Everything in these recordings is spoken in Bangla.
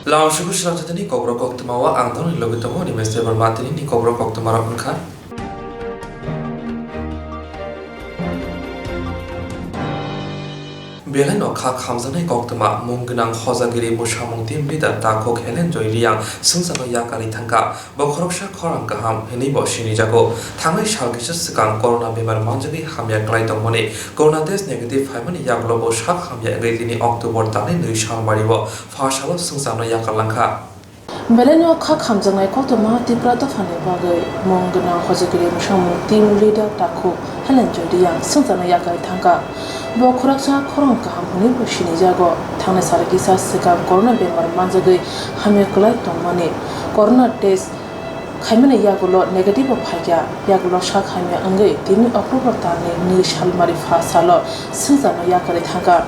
Langsung selanjutnya ni kobro kok temawa angton ni logi temu ni mesti bermati ni kobro kok temara unka. Belen okha khamjani kok tema munggenang hojagiri musamung tim leader takok helen joy riang sungsano yakari thangka bokhoroksa khorang kaham hini bo sini jago thangai salgisa sikang corona bemar manjagi hamya klai tongmoni corona test negative haimani yaklo bo sak hamya gredini october tani nui sambari bo phasalo sungsano yakalangka Beleno kha khamjangai ko to ma tipra to phane bagai monggna hojagiri musamung tim leader takho helen joy riang sungsano yakai thangka bo khoraksa khorong kaham huni bo sini jago thane sargisa sikam corona bemar manjagi hamya klai tongmani corona test khaimane yagulo negative phagya yagulo sak hamya angai tini october tani ni salmari pha salo sungsano yakari thangka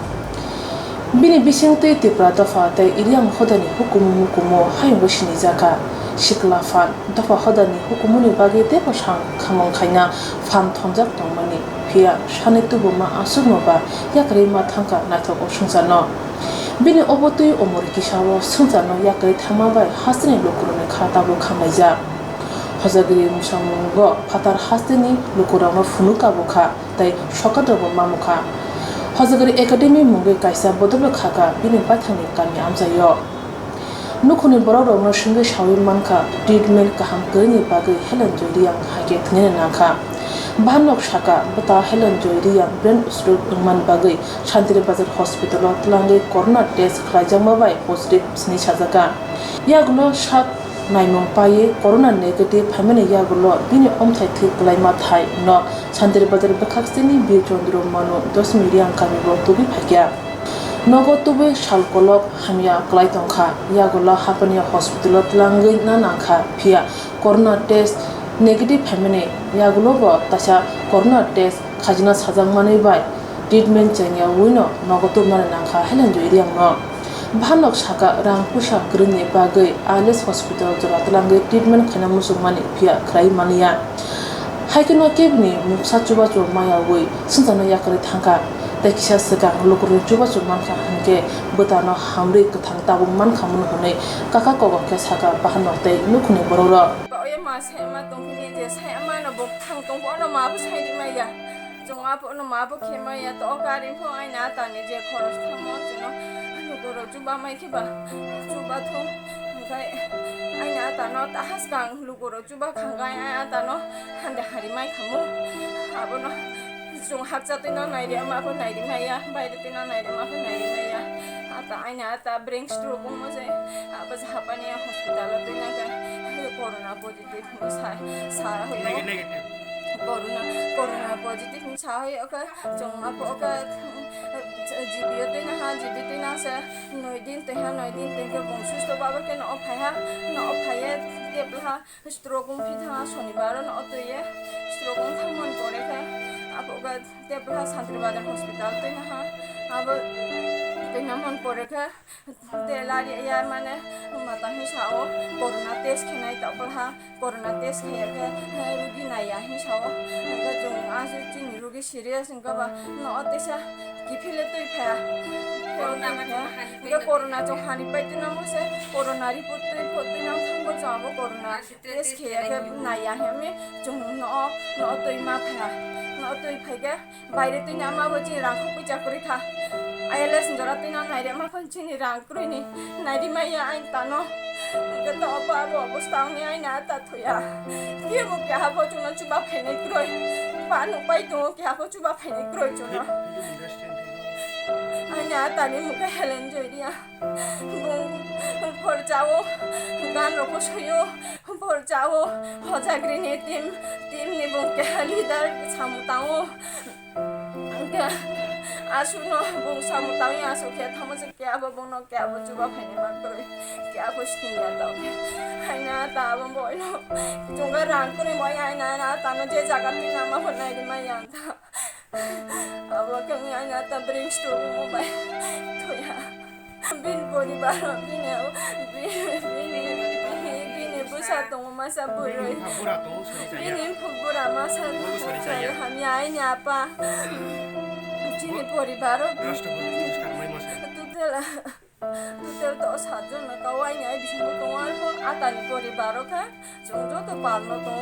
bini bisingte tipra dafa te iriam hodani hukumu hayo sini jaka shikla fan dafa hodani hukumuni bagi te pasang khamong khaina fan thonjak tongmani phia shane tubuma asugnoba yakri ma thangka nathok osungsano bini obotui omori kisawo sungsano yakri thamabai hasne lokurone khatabo khamaija hojagiri musamungo phatar hasni lokurano funuka bokha tai shokadabo mamukha hojagiri academy mungi kaisa bodolo khaka bini bathani kami amjayo nukhuni borok no singi sawi manka treatment kaham kani bagi helen joyriang hage thne nakha banok shaka bata helen joyriang brain stroke man bagi shantire bazar hospital tlange corona test khlajama bai positive sni sajaka yaglo sak naimong paye corona negative phamene yagulo bini omthai thik klaima thai no shantire bazar bakhaksini bir chondro mano 10 million kami bo tubi phakya nogo tube shalkolok hamya klai tongkha yagulo hapania hospital tlangai na nakha phia corona test negative phamene yagulo bo tasa corona test khajina sajang manai bai treatment chanya wino nogo tube na nakha helen joiriang no Bhanok saka rang pusa grene bagai Alice Hospital joratlange treatment khana musumani phia krai mania haikino kebni muksa chuba chu maya wei sungsano yakari thangka tekisa saka lokuru chuba chu manka hanke botano hamri kathang tabung man khamun honai kaka kogo ke saka bhanok te nukhuni bororo oye ma sai ma tongkhini je sai ama na bok thang tong bo na ma bu sai di maya jonga bo na ma bu ke maya to garing pho ai na ta ni je khoros thamo chuno goro juba mai khiba juba thong ngai ai na ta no ta has kang lugoro juba khangai ai ta no hande hari mai khamu abono jong hakja te no nai re ma ko nai ri mai ya bai de te no nai re ma ko nai ri mai ya ata ai na ta brain stroke mo je abas hapani hospital te na ga corona positive mo sa hoi negative corona positive mo sa hoi oka jong apo oka जीवियो ते ना हाँ जीवित ते ना से नौ दिन ते के बंशुस तो बाबा के नौ फाया ते बहा स्ट्रोक उन फिर हाँ शनिवार नौ तो ये स्ट्रोक उन था मन पड़े थे अब ओका ते बहा शांतिबादन हॉस्पिटल ते ना हाँ अब ते ना मन पड़े थे ते लारी यार माने माता ही साओ कोरोना टेस्ट खेनाई तो बहा कोरोना टेस्ट खेया के रुगी नाया ही साओ इनका जो आज चिंग रुगी सीरियस इनका बा नौ ते सा किफिले तो इफा कोरोना में कोरोना जो हानि पाइते ना मुझे कोरोना रिपोर्ट तो ना हमको जाओ कोरोना टेस्ट किया के नया है में जो नौ तो इमा फा नौ तो इफा बाहर तो ना माँ बच्चे रांखो पे जाकरी था आयरलैंड जरा तो ना नाइरे माँ पंची नि रांकरी नि नाइरी माँ या आइन तानो इनका तो अब अवस्था में आइन आता तो या ये वो क्या है वो जो ना चुबा फेंक करोई पान उपाय तो क्या वो चुबा फेंक करोई जो ना Anya tani muka Helen joiria bung porjao gan roko soyo porjao hojagri ne tim ni bung ke leader samutao ke asuno bung samutao ya asu ke thamo se ke abo bung no ke abo juba phane ma koi ke abo sniya ta haina ta bung boilo jonga rang kore moi aina na tano je jaga ti nama phonai di ma yang ta अब कहीं आना तब ब्रेन स्ट्रोक हो पाए तो यार बिन बोली बारो बिन बुसा तो मसा बुरोई बिन फुबुरा मसा बुरोई हम यहाँ यहाँ पा चिनी पोरी बारो तुतेला तो साजन का वाइन atani परिवारों का जो तो पालनो तो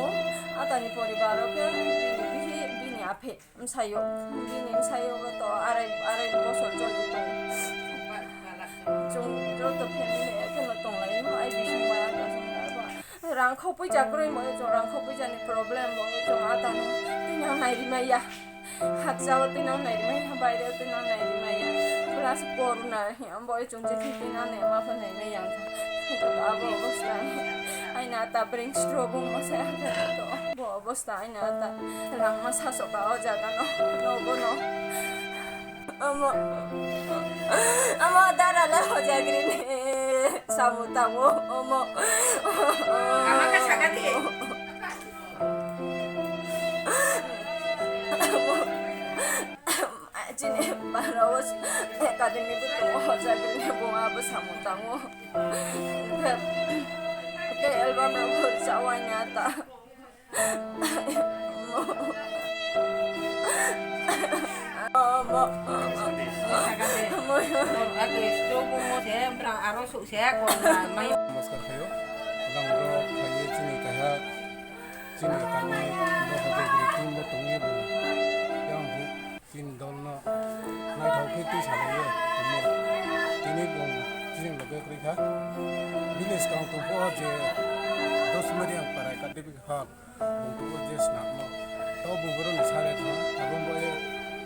atani परिवारों का bini ape msayo को तो आरे बसर चलती तो जो तो family के न तो लाइन हो आई बिशु माया तो संग rangkau pun jakro mo jo rangkau pun jani problem mo jo atani tinang nai rimaya hak jawa tinang nai rimaya bayre tinang nai rimaya plus corona yang boy jonje tinang nai ma pun nai mai yang to abo bosta ai na ta bring stroke mo sa to bo bosta ai na ta rang ma sa so ka o jaga no bono amo dara la ho jagri ne samuta mo amo amaka sagati Jini barawos akademi itu mau jadi bunga bersama mo. Ke album rambut sawah nyata. नमस्कार खायो रंगो खायो चिनी कहा चिनी कानी नो होते ग्रीटिंग बो तंगे बो yang bu tin dolna nai thau ke ti salaye mo tini bong jing lage kri kha business kaung to bo je 10 million para ka debi kha bong to je sna mo to bu boro ni sare tha abong bo e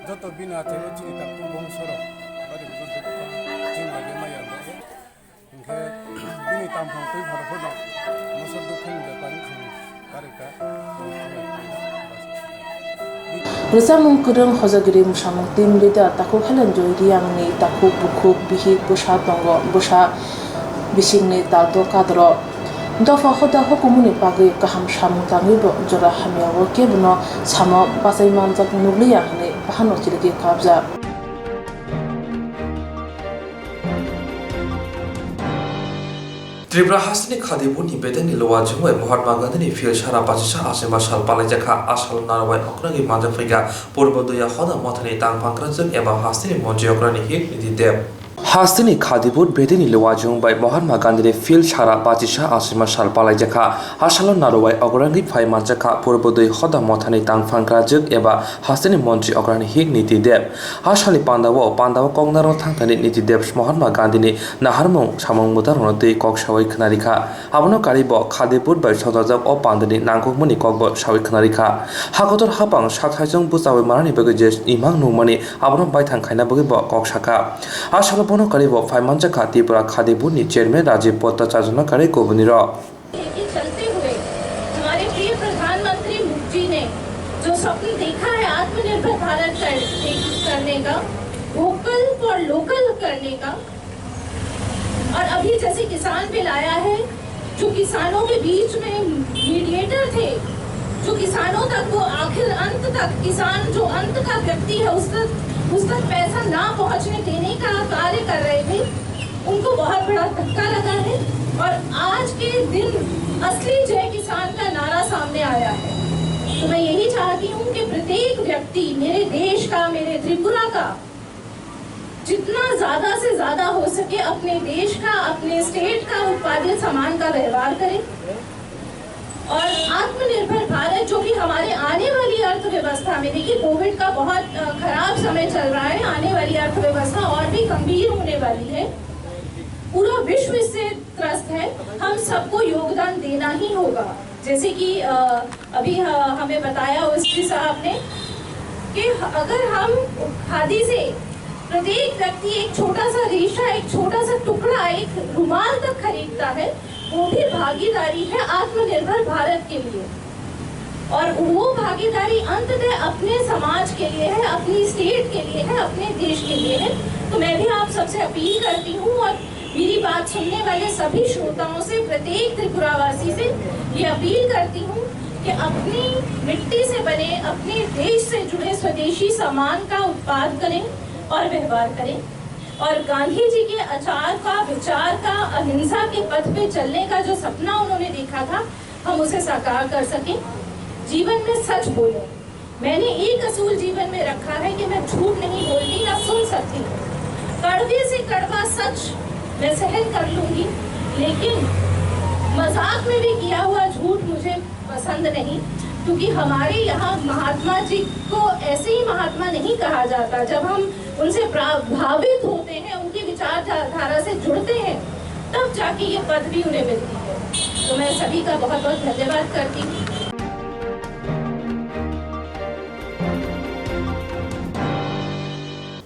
joto bina the chini ta pu bong soro bari bu to jing lage ma ya bo e ingke bini tam phang tui phar pho no mo so du khin da kan khang kare ka Bersama kurang hozagiri musamang tim leader takut helen joy yang ni takut buku bihi busa tonggo busa bising ni tato kadro. Dofa hoda hukumu ni pagi kaham samung tangi bo jora hamya woke beno sama pasai manjak nugli yang ni bahan wakilagi kabza. Tripura Hasini खादिबुन निबेदन निलवा जुमय Mahatma Gandhi नि फिल सारा पाचिसा आसेमा साल पाले जखा आसल नारवाय अक्रंगी माजा फैगा पूर्वदया खदा मथनि तां पांक्रजक एबा हासिनी मन्जि अक्रनि हि निदिदेव हासिनी खादिबुन बेदन निलवा जुमय महात्मा गांधी नि फिल सारा पाचिसा आसेमा साल पाले जखा आसल नारवाय अक्रंगी फाय माजखा पूर्वदय खदा मथनि तां पांक्रजक एबा हासिनी मन्जि अक्रनि हि निदिदेव आसालि पांदाव कंगनारो थांथानि निदिदेव महात्मा गांधी नि नाहारमं सामं मुदारनो दै कक सावै खनारिखा आबनो कारिब खादिपुर बै सदाजक अ पान्दनि नांगुकमनि ककबो सावै खनारिखा हागतर हापां साथाइजों बुजावै मारानि बगे जे इमां नुमनि आबनो बायथां खायना बगे ब कक साका आसाल बनो कारिब फाइमानजा खातिपुरा खादिपुरनि चेयरमैन राजीव भट्टाचार्य कारि कोबनिर चलते हुए हमारे प्रिय प्रधानमंत्री जी ने जो स्वप्न देखा है आत्मनिर्भर भारत करने का वोकल फॉर लोकल करने का और अभी जैसे किसान बिल आया है जो किसानों के बीच में मीडिएटर थे जो किसानों तक वो आखिर अंत तक किसान जो अंत का व्यक्ति है उस तक पैसा ना पहुंचने देने का कार्य कर रहे थे उनको बहुत बड़ा धक्का लगा है और आज के दिन असली जय किसान का नारा सामने आया है तो मैं यही चाहती हूँ कि प्रत्येक व्यक्ति मेरे देश का मेरे त्रिपुरा का जितना ज्यादा से ज्यादा हो सके अपने देश का अपने स्टेट का उत्पादित सामान का व्यवहार करें और आत्मनिर्भर भारत जो कि हमारे आने वाली अर्थव्यवस्था में देखिए कोविड का बहुत खराब समय चल रहा है आने वाली अर्थव्यवस्था और भी गंभीर होने वाली है पूरा विश्व इससे त्रस्त है हम सबको योगदान देना ही होगा जैसे कि अभी हमें बताया ओएसडी साहब ने कि अगर हम खादी से प्रत्येक व्यक्ति एक छोटा सा रेशा एक छोटा सा टुकड़ा एक रुमाल तक खरीदता है वो भी भागीदारी है आत्मनिर्भर भारत के लिए और वो भागीदारी अंततः अपने समाज के लिए है अपनी स्टेट के लिए है अपने देश के लिए है तो मैं भी आप सबसे अपील करती हूँ और मेरी बात सुनने वाले सभी श्रोताओं से प्रत्येक त्रिपुरावासी से ये अपील करती हूँ कि अपनी मिट्टी से बने अपने देश से जुड़े स्वदेशी सामान का उत्पाद करें और व्यवहार करें और गांधी जी के आचार का विचार का अहिंसा के पथ पे चलने का जो सपना उन्होंने देखा था हम उसे साकार कर सकें जीवन में सच बोलें मैंने एक असूल जीवन में रखा है कि मैं झूठ नहीं बोलती ना सुन सकती कड़वे से कड़वा सच मैं सहन कर लूंगी लेकिन मजाक में भी किया हुआ झूठ मुझे पसंद नहीं, क्योंकि हमारे यहाँ महात्मा जी को ऐसे ही महात्मा नहीं कहा जाता। जब हम उनसे प्रभावित होते हैं, उनकी विचारधारा से जुड़ते हैं, तब जाके ये पदवी उन्हें मिलती है। तो मैं सभी का बहुत बहुत धन्यवाद करती हूँ।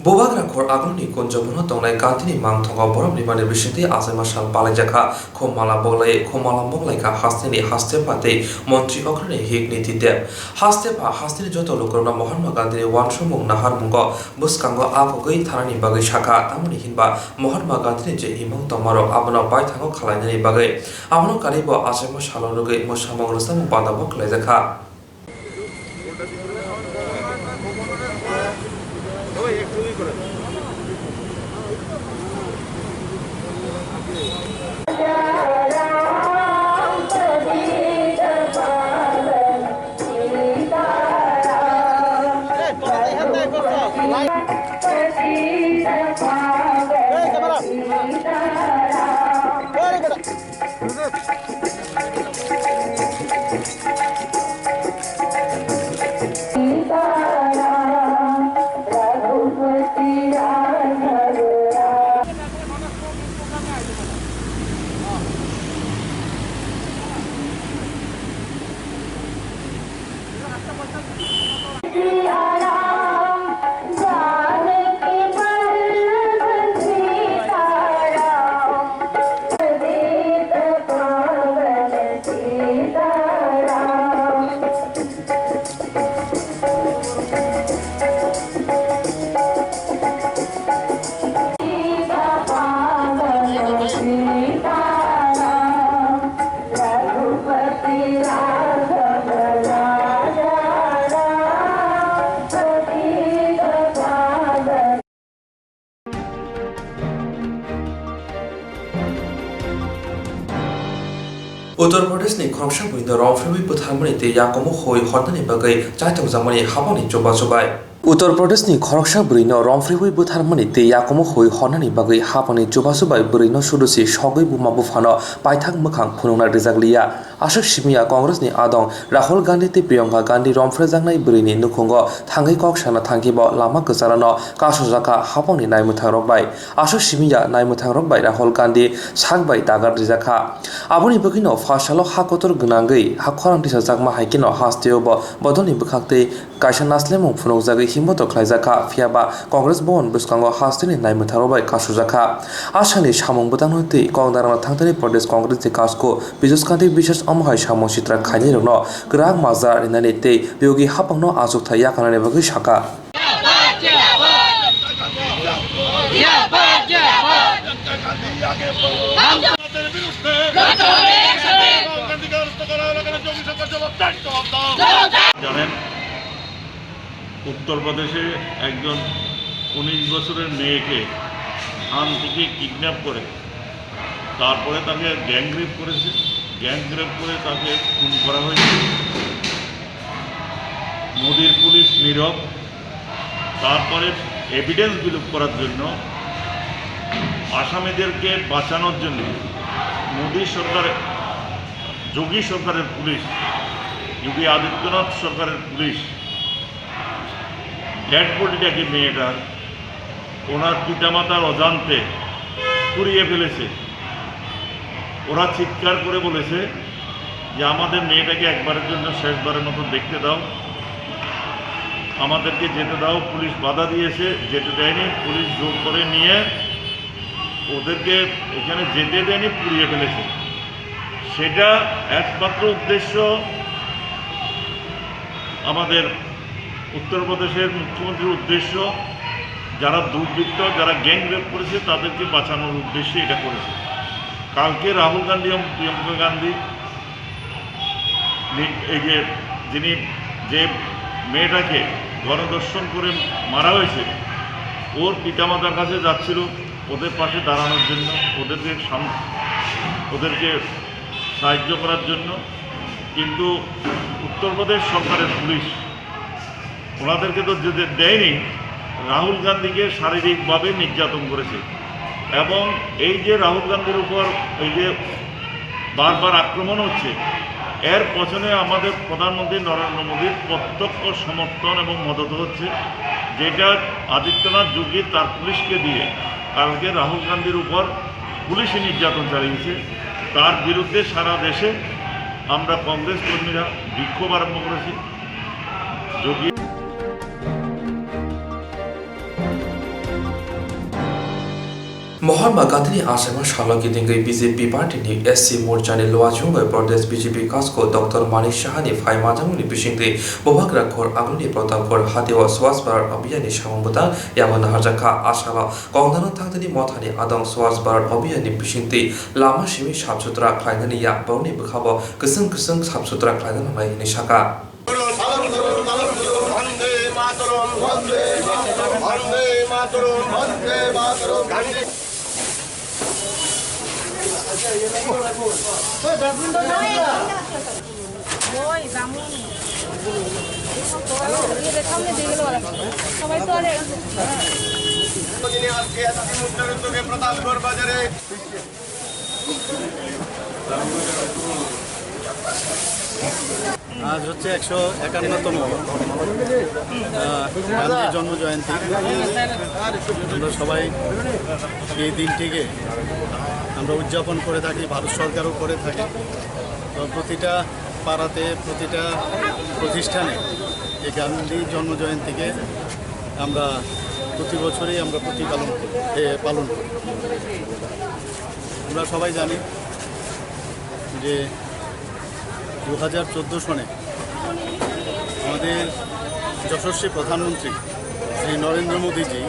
Bobagrakor Aguni Konjobuno Tonai Gantini Mangtonga Borom Limani Bishiti Azemashan Palajaka, Komala Bolay, Komala Bolaka, Hastini, Hastepate, Montri Okrani Higniti Deb, Hastepa, Hastini Joto Lukrona Mohammed Gandhi, Wanshumung Naharmungo, Buskango Apogi, Tarani Bagay Shaka, Tamuni Himba, Mohammed Gandhi, Himong Tomorrow, Abano Baitango Kalani Bagay, Abano Karibo, Azemashaloge, Moshamong Sam Badabok Lezaka. Uttar Pradesh ni Khoroksa Buindo Romfrewi Buthamani te Yakomo Hoi Hordani Bagai Chaitong Zamani Habani Joba Jobai Uttar Pradesh ni Khoroksa Buindo Romfrewi Buthamani te Yakomo Hoi Hordani Bagai Habani Joba Jobai Buino Sudusi Shogui Buma Bufano Paithak Makang Pununa Rizaglia Ashok Shimia Congress ni Adong Rahul Gandhi te Priyanka Gandhi Romfrejangnai Burini Nukungo Thangai Kok Shana Thangibo Lama Gazarano Kasuzaka Habani Naimutang Rokbai Ashok Shimia Naimutang Rokbai Rahul Gandhi Sagbai Dagar Rizaka Aboni Bukino Fashalo Hakotor Gunangai Hakoran Tisazagma Haikino Hastiobo Bodoni Bukakte Kaishan Naslemo Funozagi Himoto Klaizaka Fiaba Congress Bon Buskango Hastini Naimutarobai Kasuzaka Ashani Shamong Butanote Kongdarana Tantani Pradesh Congress de Kasko Bijuskanti Bishas Amhai Shamo Shitra Khairno Grag Mazar in Nete Yogi Hapano Azuk Tayakana Nebagi Shaka জানেন উত্তর প্রদেশে একজন 19 বছরের মেয়েকে থান থেকে কিডন্যাপ করে তারপরে তাকে গ্যাংরেপ করেছে গ্যাংরেপ করে তাকে খুন করা হয়েছে মোদির পুলিশ নীরব তারপরে এভিডেন্স বিলুপ করার জন্য আসামিদেরকে বাঁচানোর জন্য মোদি সরকারের যোগী সরকারের পুলিশ যোগী আদিত্যনাথ সরকারের পুলিশ ডেড বডিটাকে মেয়েটার ওনার পিতামাতার অজান্তে পুড়িয়ে ফেলেছে ওরা চিৎকার করে বলেছে যে আমাদের মেয়েটাকে একবারের জন্য শেষবারের মতো দেখতে দাও আমাদেরকে যেতে দাও পুলিশ বাধা দিয়েছে যেতে দেয়নি পুলিশ জোর করে নিয়ে ওদেরকে এখানে যেতে দেয়নি পুড়িয়ে ফেলেছে সেটা একমাত্র উদ্দেশ্য আমাদের উত্তরপ্রদেশের মুখ্যমন্ত্রীর উদ্দেশ্য যারা দুর্বৃত্ত যারা গ্যাং রেপ করেছে তাদেরকে বাঁচানোর উদ্দেশ্যে এটা করেছে কালকে রাহুল গান্ধী এবং প্রিয়াঙ্কা গান্ধী এই যিনি যে মেয়েটাকে গণধর্ষণ করে মারা হয়েছে ওর পিতামাতার কাছে যাচ্ছিল ওদের পাশে দাঁড়ানোর জন্য ওদেরকে সাহায্য করার জন্য কিন্তু উত্তরপ্রদেশ সরকারের পুলিশ ওনাদেরকে তো যেতে দেয়নি রাহুল গান্ধীকে শারীরিকভাবে নির্যাতন করেছে এবং এই যে রাহুল গান্ধীর উপর এই যে বারবার আক্রমণ হচ্ছে, এর পেছনে আমাদের প্রধানমন্ত্রী নরেন্দ্র মোদীর প্রত্যক্ষ সমর্থন এবং মদত হচ্ছে, যেটা আদিত্যনাথ যোগী তার পুলিশকে দিয়ে কালকে রাহুল গান্ধীর উপর পুলিশি নির্যাতন চালিয়েছে। তার বিরুদ্ধে সারা দেশে আমরা কংগ্রেস কর্মীরা বিক্ষোভ আরম্ভ করেছি। যোগী महात्मा गांधी आसाम शालगी दिंगई बीजेपी पार्टी नि एससी मोर्चा नि लोवाचुंग प्रदेश बीजेपी कासको डॉक्टर मानिक शाह नि फाइमाजामुनि बिसिंगदि बबाग्रा खर आगुनि प्रतापगढ़ हातेवा स्वास भारत अभियान नि सामंबता यामन हारजाखा आसाम कंगनानो थांगदि मथानि आदं स्वास भारत अभियान नि बिसिंगदि लामा सिमी साफसुथरा खालायनानि या बावनि बखाबो गोसों गोसों साफसुथरा खालायना नाय नि साका प्रतापगढ़ बाजारे आज হচ্ছে 151তম গান্ধী জন্ম জয়ন্তী। আমরা সবাই এই দিনটিকে আমরা উদযাপন করে থাকি, ভারত সরকারও করে থাকে। তো প্রতিটা পাড়াতে, প্রতিটা প্রতিষ্ঠানে এই গান্ধী জন্ম জয়ন্তীকে আমরা প্রতি বছরই আমরা পালন করি। আমরা সবাই জানি যে 2014 সনে আমাদের যশস্বী প্রধানমন্ত্রী শ্রী নরেন্দ্র মোদীজি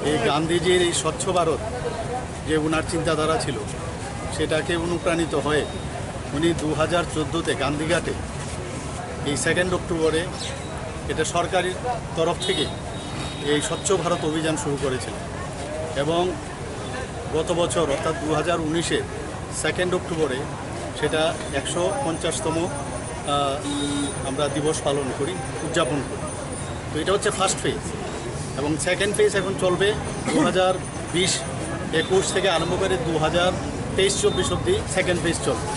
এই গান্ধীজির এই স্বচ্ছ ভারত যে ওনার চিন্তাধারা ছিল, সেটাকে অনুপ্রাণিত হয়ে উনি 2014-তে গান্ধীঘাটে এই 2 অক্টোবরে এটা সরকারের তরফ থেকে এই স্বচ্ছ ভারত অভিযান শুরু করেছিলেন এবং গত বছর অর্থাৎ 2019-এর 2 অক্টোবরে সেটা 150তম আমরা দিবস পালন করি, উদযাপন করি। তো এটা হচ্ছে ফার্স্ট ফেজ এবং সেকেন্ড ফেজ এখন চলবে 2020-21 থেকে আরম্ভ করে 2023-24 অবধি সেকেন্ড ফেজ চলবে।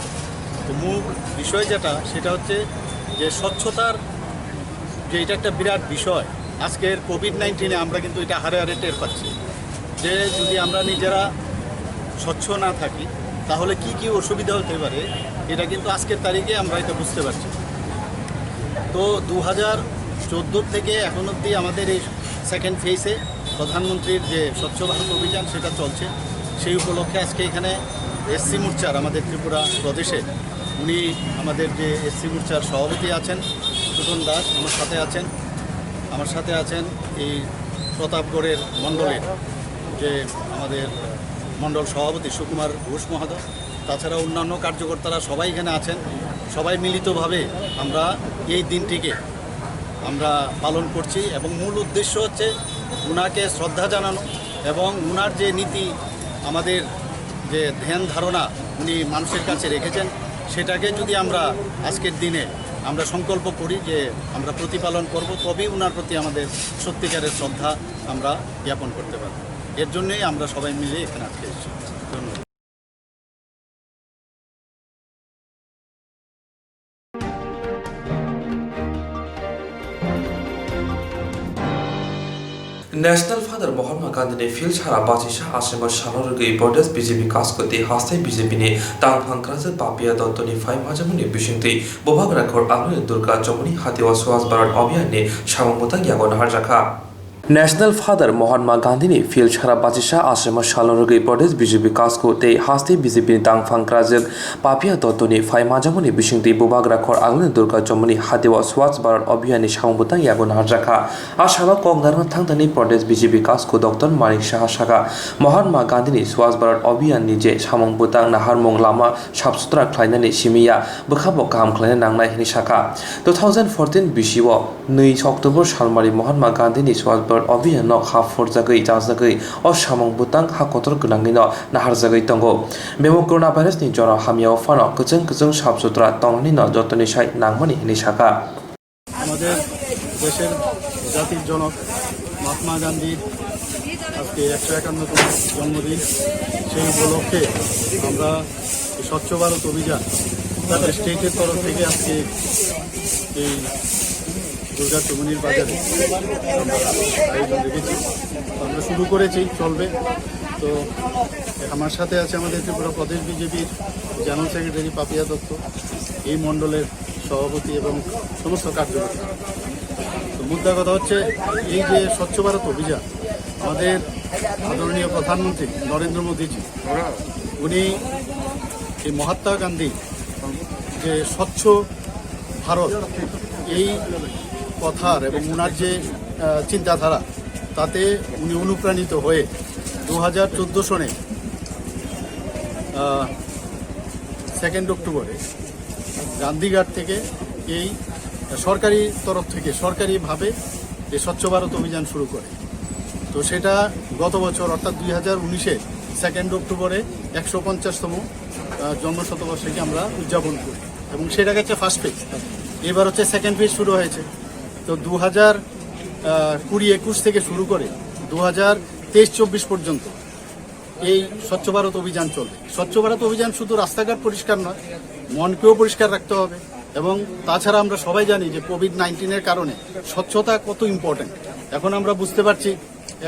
তো মূল বিষয় যেটা সেটা হচ্ছে যে স্বচ্ছতার যে এটা একটা বিরাট বিষয়। আজকের কোভিড-19-এ আমরা কিন্তু এটা হারে হারে টের পাচ্ছি যে যদি আমরা নিজেরা স্বচ্ছ না থাকি তাহলে কি কি অসুবিধা হতে পারে, এটা কিন্তু আজকের তারিখে আমরা এটা বুঝতে পারছি। তো 2014 থেকে এখন অবধি আমাদের এই সেকেন্ড ফেজে প্রধানমন্ত্রীর যে স্বচ্ছ ভারত অভিযান সেটা চলছে। সেই উপলক্ষে আজকে এখানে এসসি মোর্চার আমাদের ত্রিপুরা প্রদেশে উনি আমাদের যে এসসি মোর্চার সভাপতি আছেন সুজন দাস আমার সাথে আছেন এই প্রতাপগড়ের মণ্ডলের যে আমাদের মণ্ডল সভাপতি সুকুমার ঘোষ মহোদয়, তাছাড়া অন্যান্য কার্যকর্তারা সবাই এখানে আছেন। সবাই মিলিতভাবে আমরা এই দিনটিকে আমরা পালন করছি এবং মূল উদ্দেশ্য হচ্ছে উনাকে শ্রদ্ধা জানানো এবং উনার যে নীতি, আমাদের যে ধ্যান ধারণা উনি মানুষের কাছে রেখেছেন, সেটাকে যদি আমরা আজকের দিনে আমরা সংকল্প করি যে আমরা প্রতিপালন করব, তবেই উনার প্রতি আমাদের সত্যিকারের শ্রদ্ধা আমরা জ্ঞাপন করতে পারব। এর জন্যই আমরা সবাই মিলে এখানে আজকে এসেছি। ধন্যবাদ। नेशनल फादर महात्मा गांधी ने फिल छारा बाचिशा आश्रम शानरगई प्रदेश बीजेपी कास्कोती हास्ते बीजेपी ने तांगफांक्राज पापिया दत्तनी फाइ माजामुनि बिसिंगति बबाग्रा खर आलुनि दुर्गा जमुनि हातेवा सुवास भारत अभियान ने सामंबता यागन हारजाखा नेशनल फादर महात्मा गांधी ने फिल छारा बाचिशा आश्रम शालरगई प्रदेश बीजेपी कास्को ते हास्ते बीजेपी तांगफांक्राज पापिया दत्तनी फाइ माजामुनि बिसिंगति बबाग्रा खर आलुनि दुर्गा जमुनि हातेवा सुवास भारत अभियान ने सामंबता यागन हारजाखा आसाम कंगनानो थांगदानि प्रदेश बीजेपी कास्को डॉक्टर मानिक शाह सागा महात्मा गांधी ने सुवास भारत अभियान नि जे सामंबता नाहारमंग लामा साफसुथरा खालायनानै सिमिया बखाबो गाहाम खालायना नांनाय हिनि साखा 2014 बिसिव 2 अक्टोबर सालमारि महात्मा गांधी नि सुवास अभियान हाफर जागै जाजागै अ सामंबुतां हाकतर गोनाङैनो नाहारजागै दंगो बेमो कोरोना भाइरास नि जरा हामियाव फानो गोजों गोजों साफसुथरा तंगनि न जतनि साइ नांगमानि हिनि साखा আমাদের দেশের জাতির জনক মহাত্মা গান্ধীর আজকে 151তম জন্মদিন। সেই উপলক্ষে আমরা স্বচ্ছ ভারত অভিযান স্টেটের তরফ থেকে আজকে এই দুর্গা চৌমুনির বাজারে আমরা আয়োজন রেখেছি। আমরা শুরু করেছি, চলবে। তো আমার সাথে আছে আমাদের ত্রিপুরা প্রদেশ বিজেপির জেনারেল সেক্রেটারি পাপিয়া দত্ত, এই মণ্ডলের সভাপতি এবং সমস্ত কার্যকর্তা। তো মুদ্রা কথা হচ্ছে, এই যে স্বচ্ছ ভারত অভিযান আমাদের আদরণীয় প্রধানমন্ত্রী নরেন্দ্র মোদীজি, উনি এই মহাত্মা গান্ধী যে স্বচ্ছ ভারত এই কথার এবং ওনার যে চিন্তাধারা, তাতে উনি অনুপ্রাণিত হয়ে 2014 সনে 2 অক্টোবরে গান্ধীঘাট থেকে এই সরকারি তরফ থেকে সরকারিভাবে এই স্বচ্ছ ভারত অভিযান শুরু করে। তো সেটা গত বছর অর্থাৎ 2019-এ 2 অক্টোবরে 150তম জন্মশতবর্ষকে আমরা উদযাপন করি এবং সেটা গেছে ফার্স্ট ফেজ। এবার হচ্ছে সেকেন্ড ফেজ শুরু হয়েছে। তো 2020-21 থেকে শুরু করে 2023-24 পর্যন্ত এই স্বচ্ছ ভারত অভিযান চলবে। স্বচ্ছ ভারত অভিযান শুধু রাস্তাঘাট পরিষ্কার নয়, মনকেও পরিষ্কার রাখতে হবে। এবং তাছাড়া আমরা সবাই জানি যে কোভিড-19-এর কারণে স্বচ্ছতা কত ইম্পর্টেন্ট। এখন আমরা বুঝতে পারছি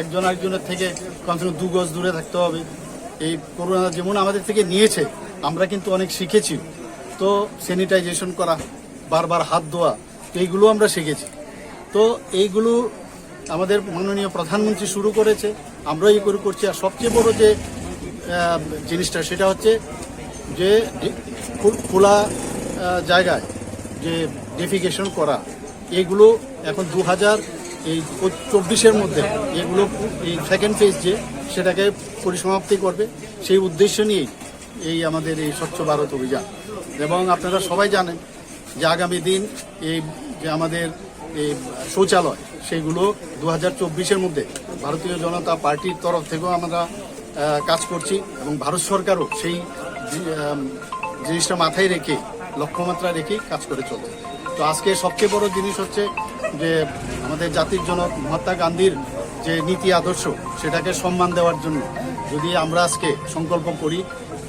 একজন আরেকজনের থেকে কমসে কম 2 গজ দূরে থাকতে হবে। এই করোনা যেমন আমাদের থেকে নিয়েছে, আমরা কিন্তু অনেক শিখেছি। তো স্যানিটাইজেশন করা, বারবার হাত ধোয়া, এইগুলো আমরা শিখেছি। তো এইগুলো আমাদের মাননীয় প্রধানমন্ত্রী শুরু করেছে, আমরা এই করে করছি। আর সবচেয়ে বড় যে জিনিসটা সেটা হচ্ছে যে খোলা জায়গায় যে ডেফিকেশন করা, এগুলো এখন 2024-এর মধ্যে এগুলো এই সেকেন্ড ফেজ যে সেটাকে পরিসমাপ্তি করবে, সেই উদ্দেশ্য নিয়েই এই আমাদের এই স্বচ্ছ ভারত অভিযান। এবং আপনারা সবাই জানেন যে আগামী দিন এই যে আমাদের এই শৌচালয়, সেগুলো 2024-এর মধ্যে ভারতীয় জনতা পার্টির তরফ থেকেও আমরা কাজ করছি এবং ভারত সরকারও সেই জিনিসটা মাথায় রেখে, লক্ষ্যমাত্রা রেখে কাজ করে চলছে। তো আজকে সবচেয়ে বড় জিনিস হচ্ছে যে আমাদের জাতির জনক মহাত্মা গান্ধীর যে নীতি আদর্শ, সেটাকে সম্মান দেওয়ার জন্য যদি আমরা আজকে সংকল্প করি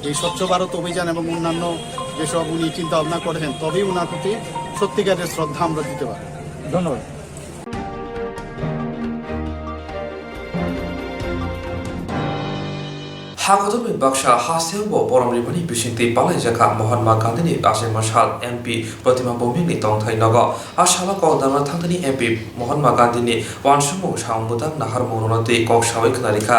এই স্বচ্ছ ভারত অভিযান এবং অন্যান্য যেসব উনি চিন্তা ভাবনা করেছেন, তবেই ওনার প্রতি সত্যিকারের শ্রদ্ধা আমরা দিতে পারি। ধন্যবাদ। हागदमी बक्सा हासेव बरमरिमनि बिसिंति बालाइजाखा महात्मा गान्धीनि आसे मसाल एमपी प्रतिमा बौमिंनि तंथाइ नग आसाला कलदामा थांथानि एमपी महात्मा गान्धीनि वानसुमु सामबुदां नाहार मौननति कक्सावै खोनारिखा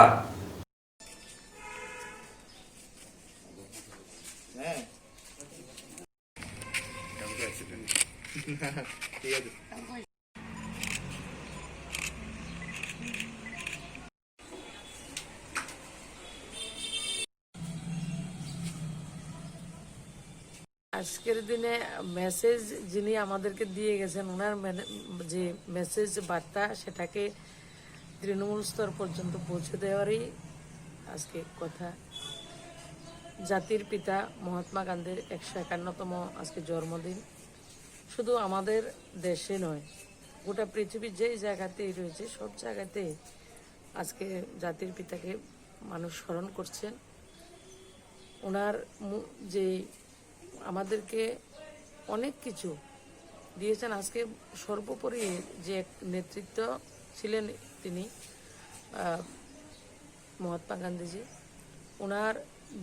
আজকের দিনে মেসেজ যিনি আমাদেরকে দিয়ে গেছেন, ওনার যে মেসেজ বার্তা, সেটাকে তৃণমূল স্তর পর্যন্ত পৌঁছে দেওয়ারই আজকে কথা। জাতির পিতা মহাত্মা গান্ধীর 151তম আজকে জন্মদিন। শুধু আমাদের দেশে নয়, গোটা পৃথিবীর যেই জায়গাতেই রয়েছে, সব জায়গাতেই আজকে জাতির পিতাকে মানুষ স্মরণ করছেন। ওনার যে আমাদেরকে অনেক কিছু দিয়েছেন। আজকে সর্বোপরি যে নেতৃত্ব ছিলেন তিনি মহাত্মা গান্ধীজি, ওনার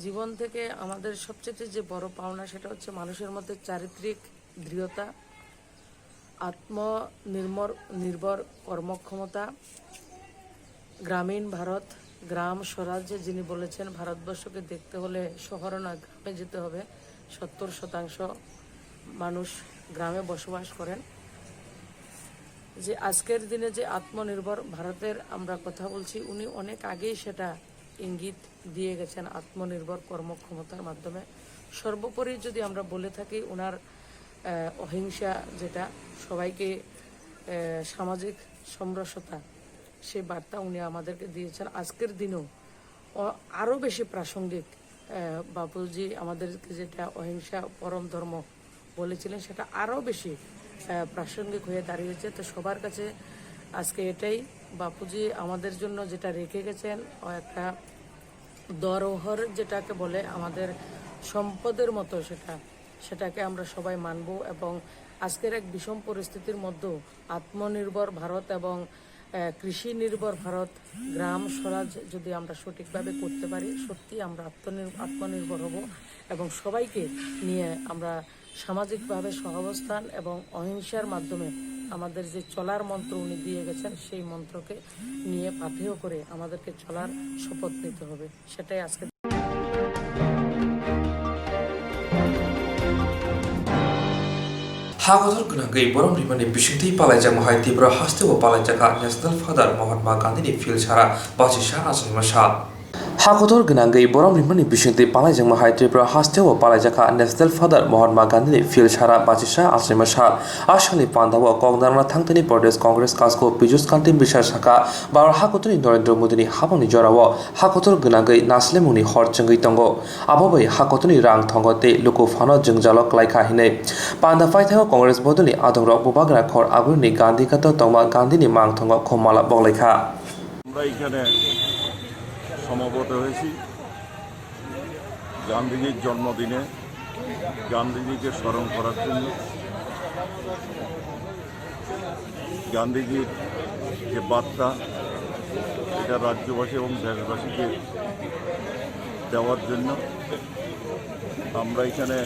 জীবন থেকে আমাদের সবচেয়ে যে বড় পাওনা, সেটা হচ্ছে মানুষের মধ্যে চারিত্রিক দৃঢ়তা, আত্মনির্ভর কর্মক্ষমতা, গ্রামীণ ভারত, গ্রাম স্বরাজ্যে যিনি বলেছেন ভারতবর্ষকে দেখতে হলে শহরে না গ্রামে যেতে হবে। 70% মানুষ গ্রামে বসবাস করেন। যে আজকের দিনে যে আত্মনির্ভর ভারতের আমরা কথা বলছি, উনি অনেক আগেই সেটা ইঙ্গিত দিয়ে গেছেন আত্মনির্ভর কর্মক্ষমতার মাধ্যমে। সর্বোপরি যদি আমরা বলে থাকি, ওনার অহিংসা, যেটা সবাইকে সামাজিক সমরসতা, সেই বার্তা উনি আমাদেরকে দিয়েছেন। আজকের দিনেও আরও বেশি প্রাসঙ্গিক। বাপুজি আমাদেরকে যেটা অহিংসা পরম ধর্ম বলেছিলেন, সেটা আরও বেশি প্রাসঙ্গিক হয়ে দাঁড়িয়েছে। তো সবার কাছে আজকে এটাই, বাপুজি আমাদের জন্য যেটা রেখে গেছেন, একটা ধরোহর যেটাকে বলে, আমাদের সম্পদের মতো সেটাকে আমরা সবাই মানব এবং আজকের এক বিষম পরিস্থিতির মধ্যেও আত্মনির্ভর ভারত এবং কৃষি নির্ভর ভারত গ্রাম স্বরাজ যদি আমরা সঠিকভাবে করতে পারি সত্যি আমরা আত্মনির্ভর হব এবং সবাইকে নিয়ে আমরা সামাজিকভাবে সহাবস্থান এবং অহিংসার মাধ্যমে আমাদের যে চলার মন্ত্র উনি দিয়ে গেছেন সেই মন্ত্রকে নিয়ে পাথেয় করে আমাদেরকে চলার শপথ নিতে হবে সেটাই আজকে হাগদর গনাগৈ বরম রিমানি বিশিংতি পালাইজাক মাহাই তীব্র হাস্তে ও পালাইজাকা ন্যাশনাল ফাদার মহাত্মা গান্ধীনি ফিল ছাড়া বাচিসা আসামা হাগদর গনাগৈ বরম রিমানি বিশিংতি পালাইজাক মাহাই তীব্র হাস্তে ও পালাইজাকা ন্যাশনাল ফাদার মহাত্মা গান্ধীনি ফিল ছাড়া বাচিসা আসামা আসালি পান্দাব কংদারনা থাংতানি প্রদেশ কংগ্রেস কাজকো পিজুস কান্তি বিশাল শাখা বার হাগতনি নরেন্দ্র মোদীনি হাবনি জরাও হাগদর গনাগৈ নাসলেমুনি হরচঙ্গৈ তঙ্গ আবबै হাগতনি রাং থঙ্গতে লুকু ফানো জংজালক লাইখা হিনে পান্দা ফাইথাও কংগ্রেস বদলি আদংর বুবাগ্রা খর আগুনি গান্ধীকাত তংমা গান্ধীনি মাং থঙ্গ খমালা বগলাইখা আমরা এখানে সমবেত হয়েছি গান্ধীজির জন্মদিনে গান্ধীজিকে স্মরণ করার জন্য গান্ধীজির যে বার্তা এটা রাজ্যবাসী এবং দেশবাসীকে দেওয়ার জন্য আমরা এখানে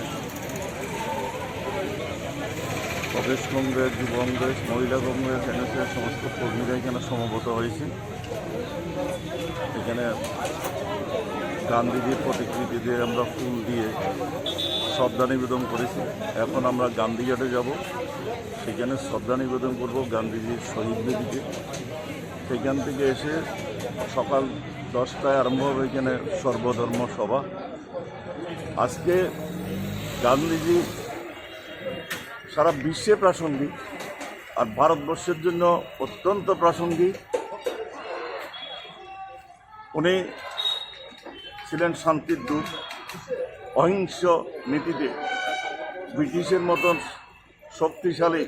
প্রদেশ কংগ্রেস যুব কংগ্রেস মহিলা কংগ্রেস এনএসএস সমস্ত কর্মীরা এখানে সমবেত হয়েছে এখানে গান্ধীজির প্রতিকৃতিতে আমরা ফুল দিয়ে শ্রদ্ধা নিবেদন করেছি এখন আমরা গান্ধীঘাটে যাব সেখানে শ্রদ্ধা নিবেদন করব গান্ধীজির শহীদ বেদিতে সেখান থেকে এসে সকাল 10টায় আরম্ভ হবে এখানে সর্বধর্ম সভা আজকে গান্ধীজি সারা বিশ্বে প্রাসঙ্গিক আর ভারতবর্ষের জন্য অত্যন্ত প্রাসঙ্গিক উনি ছিলেন শান্তির দূত অহিংস নীতিতে ব্রিটিশের মতন শক্তিশালী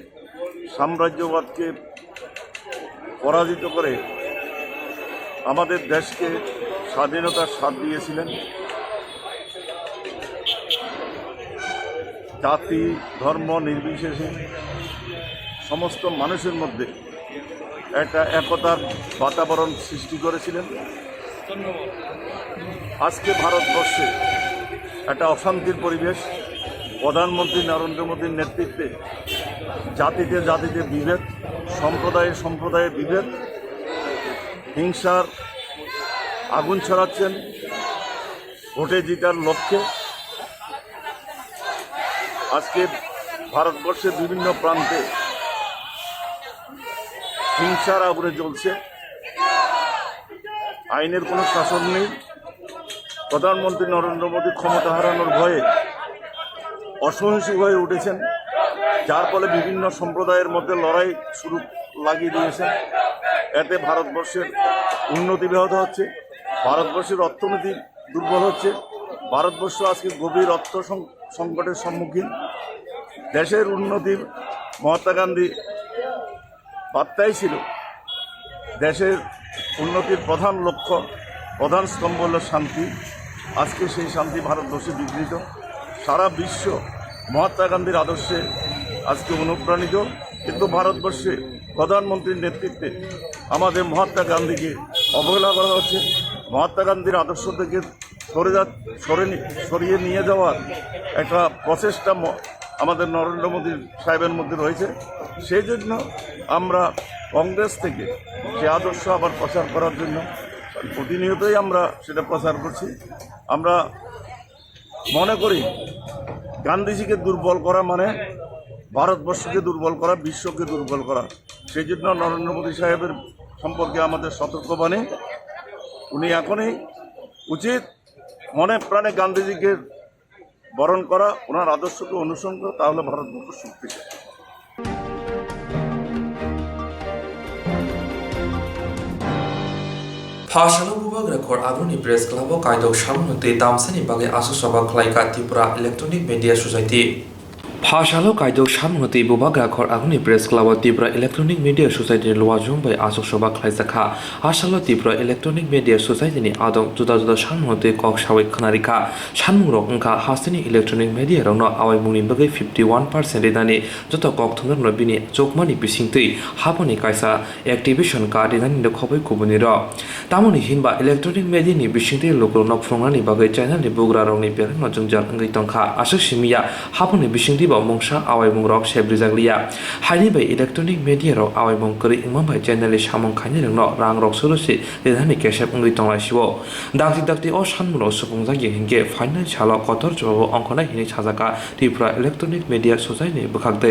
সাম্রাজ্যবাদকে পরাজিত করে আমাদের দেশকে স্বাধীনতার স্বাদ দিয়েছিলেন জাতি ধর্ম নির্বিশেষে সমস্ত মানুষের মধ্যে একটা একতার বাতাবরণ সৃষ্টি করেছিলেন আজকে ভারতবর্ষে একটা অশান্তির পরিবেশ প্রধানমন্ত্রী নরেন্দ্র মোদীর নেতৃত্বে জাতিতে জাতিতে বিভেদ সম্প্রদায়ে সম্প্রদায়ে বিভেদ হিংসার আগুন ছড়াচ্ছেন ভোটে জিতার লক্ষ্যে আজকে ভারতবর্ষের বিভিন্ন প্রান্তে হিংসার আগুনে জ্বলছে আইনের কোনো শাসন নেই প্রধানমন্ত্রী নরেন্দ্র মোদী ক্ষমতা হারানোর ভয়ে অসহিষ্ণু হয়ে উঠেছেন যার ফলে বিভিন্ন সম্প্রদায়ের মধ্যে লড়াই শুরু লাগিয়ে দিয়েছেন এতে ভারতবর্ষের উন্নতি ব্যাহত হচ্ছে ভারতবর্ষের অর্থনীতি দুর্বল হচ্ছে ভারতবর্ষ আজকে গভীর অর্থ সংকটের সম্মুখীন দেশের উন্নতির মহাত্মা গান্ধী বার্তাই ছিল দেশের উন্নতির প্রধান লক্ষ্য প্রধান স্তম্ভ হল শান্তি আজকে সেই শান্তি ভারতবর্ষে বিঘ্নিত সারা বিশ্ব মহাত্মা গান্ধীর আদর্শে আজকে অনুপ্রাণিত কিন্তু ভারতবর্ষে প্রধানমন্ত্রীর নেতৃত্বে আমাদের মহাত্মা গান্ধীকে অবহেলা করা হচ্ছে মহাত্মা গান্ধীর আদর্শ থেকে সরিয়ে নিয়ে যাওয়ার একটা প্রচেষ্টা আমাদের নরেন্দ্র মোদী সাহেবের মধ্যে রয়েছে সেই জন্য আমরা কংগ্রেস থেকে সে আদর্শ আবার প্রচার করার জন্য প্রতিনিয়তই আমরা সেটা প্রচার করছি আমরা মনে করি গান্ধীজিকে দুর্বল করা মানে ভারতবর্ষকে দুর্বল করা বিশ্বকে দুর্বল করা সেই জন্য নরেন্দ্র মোদী সাহেবের সম্পর্কে আমাদের সতর্কবাণী উনি এখনই উচিত মনে প্রাণে গান্ধীজিকে বরণ করা ওনার আদর্শকে অনুসরণ করা তাহলে ভারতবর্ষ শক্তিশালী Phashalo Bubagra Kor Agroni Press Club Kaido Shamunte Damsani Bage Asusaba Klaika Tripura Electronic Media Society Phashalo kaidok samngati bubaga khor agni press club Tripura Electronic Media Society luajong bai asok soba khlaisakha asalo Tripura Electronic Media Society ni adong juda juda samngati kok sawik khnarika sanmungrok ongkha hastini electronic media rokno awai mungni bagai 51% idani joto kok thungrno bini chokmani bisingtui haponi kaisa activation card idani no khobai kubuni ro tamoni hinba electronic media ni bisingtui lokrokno phrongani bagai channel ni bugra rokni berno jongjal ngai tongkha asok simia haponi bisingtui mongsa awai mungrok sebrijaglia haini bai electronic media rok awai mong kri ingmam bai channel samong khaini rokno rang rok surusi redhani kesep ngui tonglai sibo dakti o sanmuno supungjak hingke financial kotor jobo ongkhona hini sajaka Tripura Electronic Media Society bukhakde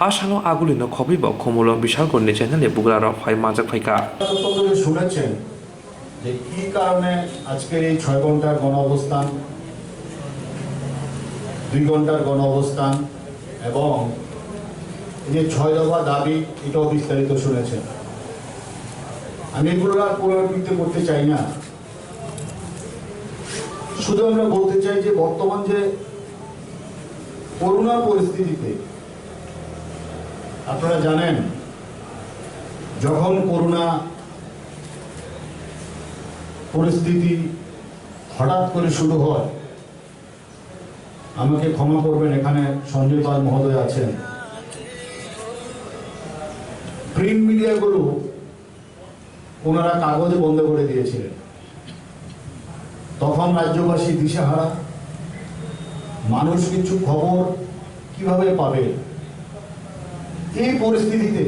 asalo agulino khobi ba khomolo bishal korni channel bugra rok phai majak phaika ততদূরে শুনেছেন যে কি কারণে আজকের এই 6 ঘন্টার গণঅবস্থান 2 ঘন্টার গণঅবস্থান এবং এই যে 6 দফা দাবি এটাও বিস্তারিত শুনেছেন আমি এগুলো আর পুনরাবৃত্তি করতে চাই না শুধু আমরা বলতে চাই যে বর্তমান যে করোনা পরিস্থিতিতে আপনারা জানেন যখন করোনা পরিস্থিতি হঠাৎ করে শুরু হয় আমাকে ক্ষমা করবেন এখানে সঞ্জয় পাল মহোদয় আছেন প্রিন্ট মিডিয়াগুলো ওনারা কাগজে বন্ধ করে দিয়েছিলেন তখন রাজ্যবাসী দিশেহারা মানুষ কিছু খবর কিভাবে পাবে এই পরিস্থিতিতে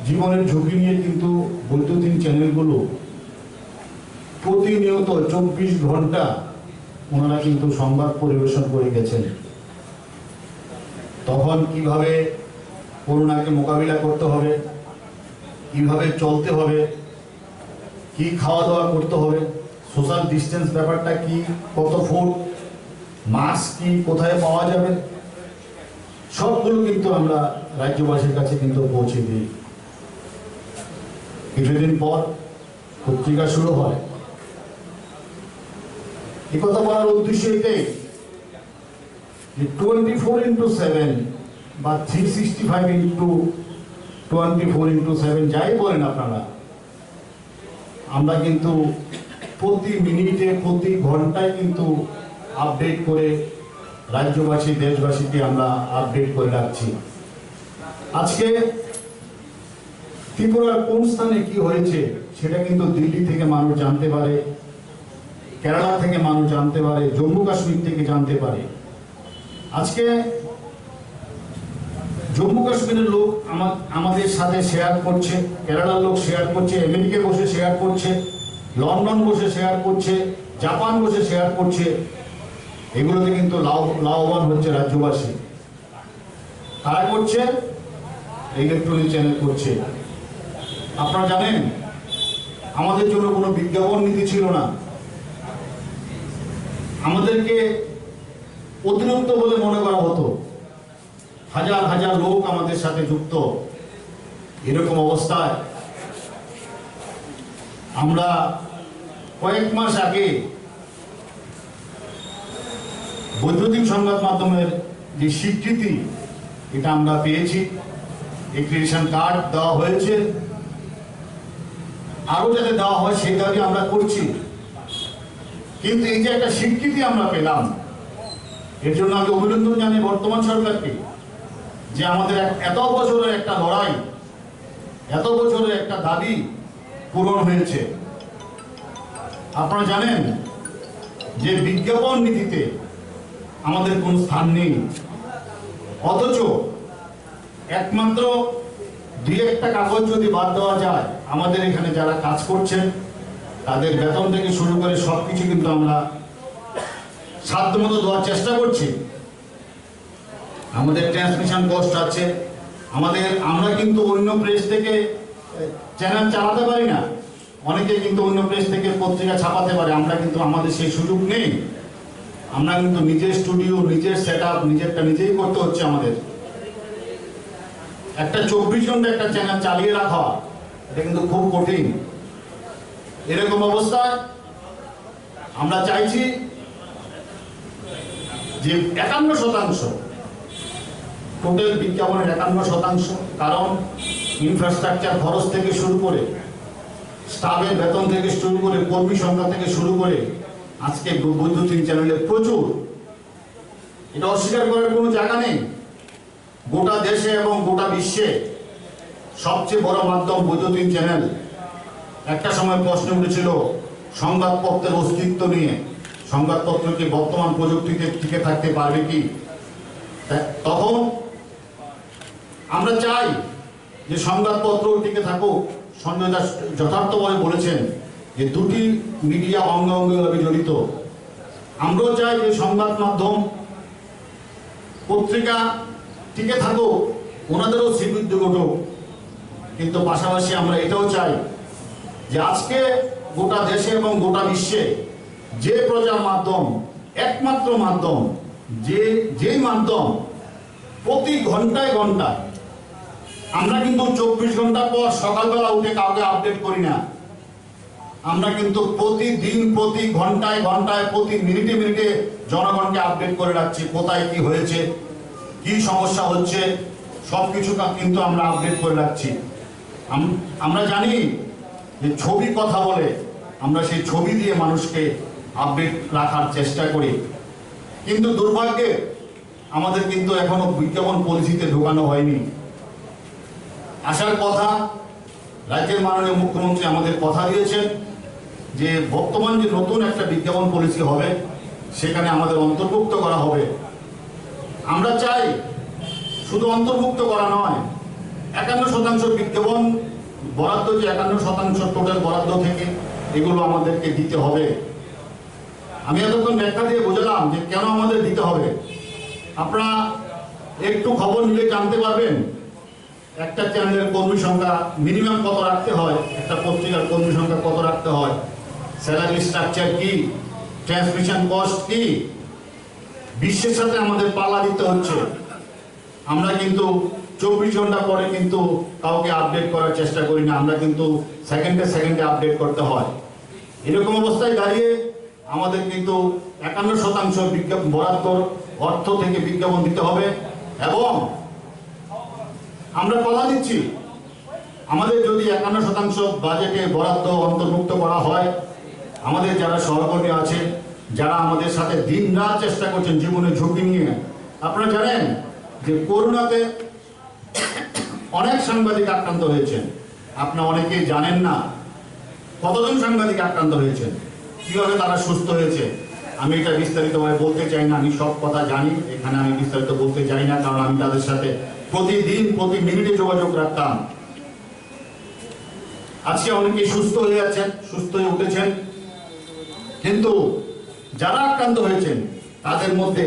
জীবনের ঝুঁকি নিয়ে কিন্তু বৈদ্যুতিন চ্যানেলগুলো প্রতিনিয়ত 24 ঘন্টা ওনারা কিন্তু সংবাদ পরিবেশন করে গেছেন তখন কিভাবে করোনাকে মোকাবিলা করতে হবে কিভাবে চলতে হবে কি খাওয়া দাওয়া করতে হবে সোশ্যাল ডিস্টেন্স ব্যাপারটা কি কত ফুট মাস্ক কি কোথায় পাওয়া যাবে সবগুলো কিন্তু আমরা রাজ্যবাসীর কাছে কিন্তু পৌঁছে দিই কিছুদিন পর পত্রিকা শুরু হয় এই কথা বলার উদ্দেশ্য এটাই যে 24/7 বা 365/24/7 যাই বলেন আপনারা আমরা কিন্তু প্রতি মিনিটে প্রতি ঘন্টায় কিন্তু আপডেট করে রাজ্যবাসী দেশবাসীকে আমরা আপডেট করে রাখছি আজকে ত্রিপুরার কোন স্থানে কি হয়েছে সেটা কিন্তু দিল্লি থেকে মানুষ জানতে পারে কেরালা থেকে মানুষ জানতে পারে জম্মু কাশ্মীর থেকে জানতে পারে আজকে জম্মু কাশ্মীরের লোক আমাদের সাথে শেয়ার করছে কেরালার লোক শেয়ার করছে আমেরিকা বসে শেয়ার করছে লন্ডন বসে শেয়ার করছে জাপান বসে শেয়ার করছে এগুলোতে কিন্তু লাভবান হচ্ছে রাজ্যবাসী তারা করছে ইলেকট্রনিক চ্যানেল করছে আপনারা জানেন আমাদের জন্য কোনো বিজ্ঞাপন নীতি ছিল না আমাদেরকে অতিরিক্ত বলে মনে করা হতো হাজার হাজার লোক আমাদের সাথে যুক্ত এরকম অবস্থায় আমরা কয়েক মাস আগে বৈদ্যুতিক সংবাদ মাধ্যমের যে স্বীকৃতি এটা আমরা পেয়েছি এক্রিডিটেশন কার্ড দেওয়া হয়েছে আরো যাতে দেওয়া হয় সেই দাবি আমরা করছি কিন্তু এই যে একটা স্বীকৃতি আমরা পেলাম এর জন্য আমি অভিনন্দন জানাই বর্তমান সরকারকে যে আমাদের এত বছরের একটা লড়াই এত বছরের একটা দাবি পূরণ হয়েছে আপনারা জানেন যে বিজ্ঞাপন নীতিতে আমাদের কোনো স্থান নেই অথচ একমাত্র 2-1টা কাগজ যদি বাদ দেওয়া যায় আমাদের এখানে যারা কাজ করছেন তাদের বেতন থেকে শুরু করে সবকিছু কিন্তু আমরা সাধ্যমতো দেওয়ার চেষ্টা করছি আমাদের ট্রান্সমিশন কস্ট আছে আমরা কিন্তু অন্য প্রেস থেকে চ্যানেল চালাতে পারি না অনেকে কিন্তু অন্য প্রেস থেকে পত্রিকা ছাপাতে পারে আমরা কিন্তু আমাদের সেই সুযোগ নেই আমরা কিন্তু নিজের স্টুডিও নিজের সেটআপ নিজেরটা নিজেই করতে হচ্ছে আমাদের একটা 24 ঘন্টা একটা চ্যানেল চালিয়ে রাখা এটা কিন্তু খুব কঠিন এরকম অবস্থায় আমরা চাইছি যে 51% টোটাল বিজ্ঞাপনের 51%, কারণ ইনফ্রাস্ট্রাকচার খরচ থেকে শুরু করে, স্টাফের বেতন থেকে শুরু করে, কর্মী সংখ্যা থেকে শুরু করে আজকে বৈদ্যুতিন চ্যানেলে প্রচুর, এটা অস্বীকার করার কোনো জায়গা নেই। গোটা দেশে এবং গোটা বিশ্বে সবচেয়ে বড় মাধ্যম বৈদ্যুতিন চ্যানেল। একটা সময় প্রশ্ন উঠেছিল সংবাদপত্রের অস্তিত্ব নিয়ে, সংবাদপত্র কি বর্তমান প্রযুক্তিতে টিকে থাকতে পারবে কি? তখন আমরা চাই যে সংবাদপত্র টিকে থাকুক। সঞ্জয় দাস যথার্থভাবে বলেছেন যে দুটি মিডিয়া অঙ্গাঙ্গিভাবে জড়িত। আমরাও চাই যে সংবাদ মাধ্যম, পত্রিকা টিকে থাকুক, ওনাদেরও শ্রীবৃদ্ধি ঘটুক, কিন্তু পাশাপাশি আমরা এটাও চাই যে আজকে গোটা দেশে এবং গোটা বিশ্বে যে প্রচার মাধ্যম, একমাত্র মাধ্যম, যে মাধ্যম প্রতি ঘন্টায় ঘন্টায়, আমরা কিন্তু 24 ঘন্টা পর সকালবেলা উঠে কাউকে আপডেট করি না, আমরা কিন্তু প্রতিদিন প্রতি ঘন্টায় ঘন্টায় প্রতি মিনিটে মিনিটে জনগণকে আপডেট করে রাখছি। কোথায় কি হয়েছে, কি সমস্যা হচ্ছে, সবকিছু কিন্তু আমরা আপডেট করে রাখছি। আমরা জানি যে ছবি কথা বলে, আমরা সেই ছবি দিয়ে মানুষকে আপডেট রাখার চেষ্টা করি, কিন্তু দুর্ভাগ্যে আমাদের কিন্তু এখনো বিজ্ঞাপন পলিসিতে ঢোকানো হয়নি। আসার কথা, রাজ্যের মাননীয় মুখ্যমন্ত্রী আমাদের কথা দিয়েছেন যে বর্তমান যে নতুন একটা বিজ্ঞাপন পলিসি হবে সেখানে আমাদের অন্তর্ভুক্ত করা হবে। আমরা চাই শুধু অন্তর্ভুক্ত করা নয়, 51% বিজ্ঞাপন বরাদ্দ, যে 51% টোটাল বরাদ্দ থেকে এগুলো আমাদেরকে দিতে হবে। আমি এতক্ষণ ব্যাখ্যা দিয়ে বোঝালাম যে কেন আমাদের দিতে হবে। আপনারা একটু খবর নিলে জানতে পারবেন একটা চ্যানেলের কর্মী সংখ্যা মিনিমাম কত রাখতে হয়, একটা পত্রিকার কর্মী সংখ্যা কত রাখতে হয়, স্যালারি স্ট্রাকচার কি, ট্রান্সমিশন কস্ট কি। বিশ্বের সাথে আমাদের পাল্লা দিতে হচ্ছে। আমরা কিন্তু 24 ঘন্টা পরে কিন্তু কাউকে আপডেট করার চেষ্টা করি না, আমরা কিন্তু সেকেন্ডে সেকেন্ডে আপডেট করতে হয়। এরকম অবস্থায় দাঁড়িয়ে আমাদের কিন্তু 51% বিজ্ঞাপন বরাদ্দ অর্থ থেকে বিজ্ঞাপন দিতে হবে। এবং আমরা কথা দিচ্ছি, আমাদের যদি 51% বাজেটে বরাদ্দ অন্তর্ভুক্ত করা হয়, আমাদের যারা সহকর্মী আছে, যারা আমাদের সাথে দিন রাত চেষ্টা করছেন জীবনে ঝুঁকি নিয়ে, আপনারা জানেন যে করোনাতে অনেক সাংবাদিক আক্রান্ত হয়েছেন। আপনারা অনেকেই জানেন না কতজন সাংবাদিক আক্রান্ত হয়েছেন, কিভাবে তারা সুস্থ হয়েছে। আমি এটা বিস্তারিতভাবে বলতে চাই না, আমি সব কথা জানি, এখানে আমি বিস্তারিত বলতে চাই না, কারণ আমি তাদের সাথে প্রতিদিন প্রতি মিনিটে যোগাযোগ রাখতাম। আজকে অনেকেই সুস্থ হয়ে যাচ্ছেন, সুস্থ হয়ে উঠেছেন, কিন্তু যারা আক্রান্ত হয়েছেন তাদের মধ্যে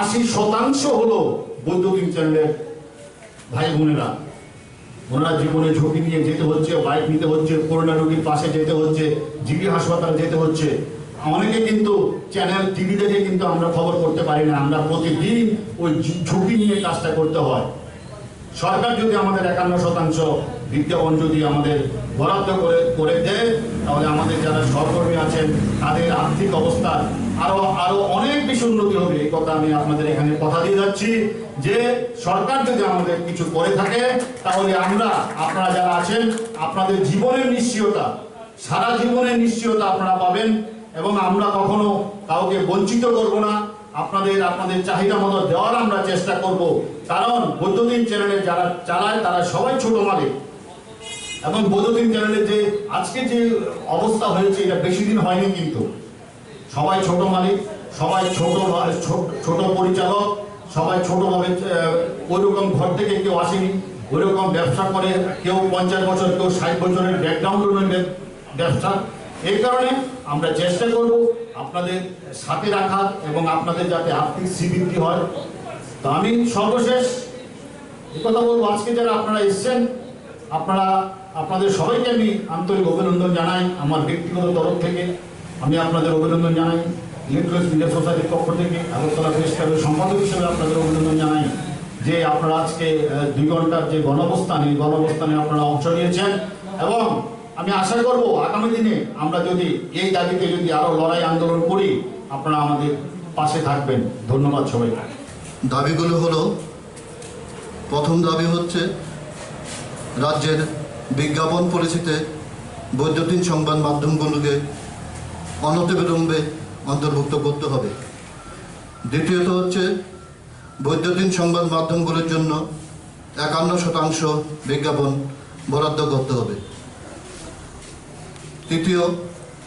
80% হলো বৈদ্যুতিন চ্যানেলের ভাই বোনেরা। ওনারা জীবনে ঝুঁকি নিয়ে যেতে হচ্ছে, বাইক নিতে হচ্ছে, করোনা রোগীর পাশে যেতে হচ্ছে, জিবি হাসপাতালে যেতে হচ্ছে। অনেকে কিন্তু চ্যানেল টিভি দেখে কিন্তু আমরা খবর করতে পারি না, আমরা প্রতিদিন ওই ঝুঁকি নিয়ে কাজটা করতে হয়। সরকার যদি আমাদের 51% বিজ্ঞাপন যদি আমাদের বরাদ্দ করে দেয়, তাহলে আমাদের যারা সহকর্মী আছেন তাদের আর্থিক অবস্থা আরো অনেক বেশি উন্নতি হবে। এই কথা আমি আপনাদের এখানে কথা দিয়ে যাচ্ছি যে সরকার যদি আমাদের কিছু করে থাকে, তাহলে আপনারা যারা আছেন, আপনাদের জীবনের নিশ্চয়তা, সারা জীবনের নিশ্চয়তা আপনারা পাবেন। এবং আমরা কখনো কাউকে বঞ্চিত করব না, আপনাদের চাহিদা মতো দেওয়ার আমরা চেষ্টা করব। কারণ বৈদ্যুতিন চ্যানেলে যারা চালায় তারা সবাই ছোট মালিক, এবং বৈদ্যুতিন চ্যানেলে যে আজকে যে অবস্থা হয়েছে এটা বেশি দিন হয়নি, কিন্তু সবাই ছোট মালিক, সবাই ছোট পরিচালক, সবাই ছোটভাবে, ওইরকম ঘর থেকে কেউ আসেনি, ওইরকম ব্যবসা করে, কেউ 50 বছর, কেউ 60 বছরের ব্যাকগ্রাউন্ডের ব্যবসা। এই কারণে আমরা চেষ্টা করব আপনাদের সাথে রাখার এবং আপনাদের যাতে আর্থিক শ্রীবৃদ্ধি হয়। তো আমি সর্বশেষ কথা বলবো, আজকে যারা আপনারা এসছেন, আপনাদের সবাইকে আমি আন্তরিক অভিনন্দন জানাই। আমার ব্যক্তিগত তরফ থেকে আমি আপনাদের অভিনন্দন জানাই, ইলেকট্রনিক্স মিডিয়া সোসাইটির পক্ষ থেকে আগরতলা প্রেস ক্লাবের সম্পাদক হিসেবে আপনাদের অভিনন্দন জানাই যে আপনারা আজকে 2 ঘন্টার যে গণঅবস্থান, এই গণঅবস্থানে আপনারা অংশ নিয়েছেন। এবং আমি আশা করব আগামী দিনে আমরা যদি এই দাবিতে যদি আরো লড়াই আন্দোলন করি, আপনারা আমাদের পাশে থাকবেন। ধন্যবাদ সবাইকে। দাবিগুলো হলো প্রথম দাবি হচ্ছে রাজ্যের বিজ্ঞাপন পলিসিতে বৈদ্যুতিন সংবাদ মাধ্যমগুলোকে অনতিবিলম্বে অন্তর্ভুক্ত করতে হবে। দ্বিতীয়ত হচ্ছে বৈদ্যুতিন সংবাদ মাধ্যমগুলোর জন্য 51% বিজ্ঞাপন বরাদ্দ করতে হবে। তৃতীয়,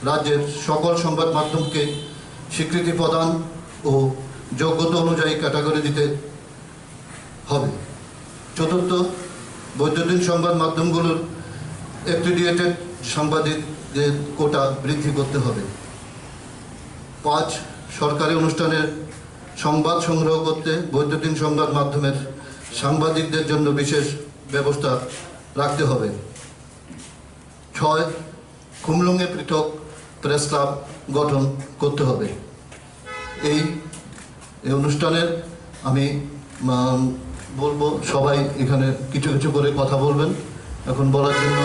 রাজ্যের সকল সংবাদ মাধ্যমকে স্বীকৃতি প্রদান ও যোগ্যতা অনুযায়ী ক্যাটাগরি দিতে হবে। চতুর্থ, বৈদ্যুতিন সংবাদ মাধ্যমগুলোর অ্যাক্রিডিয়েটেড সাংবাদিকদের কোটা বৃদ্ধি করতে হবে। 5, সরকারি অনুষ্ঠানের সংবাদ সংগ্রহ করতে বৈদ্যুতিন সংবাদ মাধ্যমের সাংবাদিকদের জন্য বিশেষ ব্যবস্থা রাখতে হবে। 6, খুমলুঙে পৃথক প্রেস ক্লাব গঠন করতে হবে। এই অনুষ্ঠানের আমি বলবো সবাই এখানে কিছু কিছু করে কথা বলবেন। এখন বলার জন্য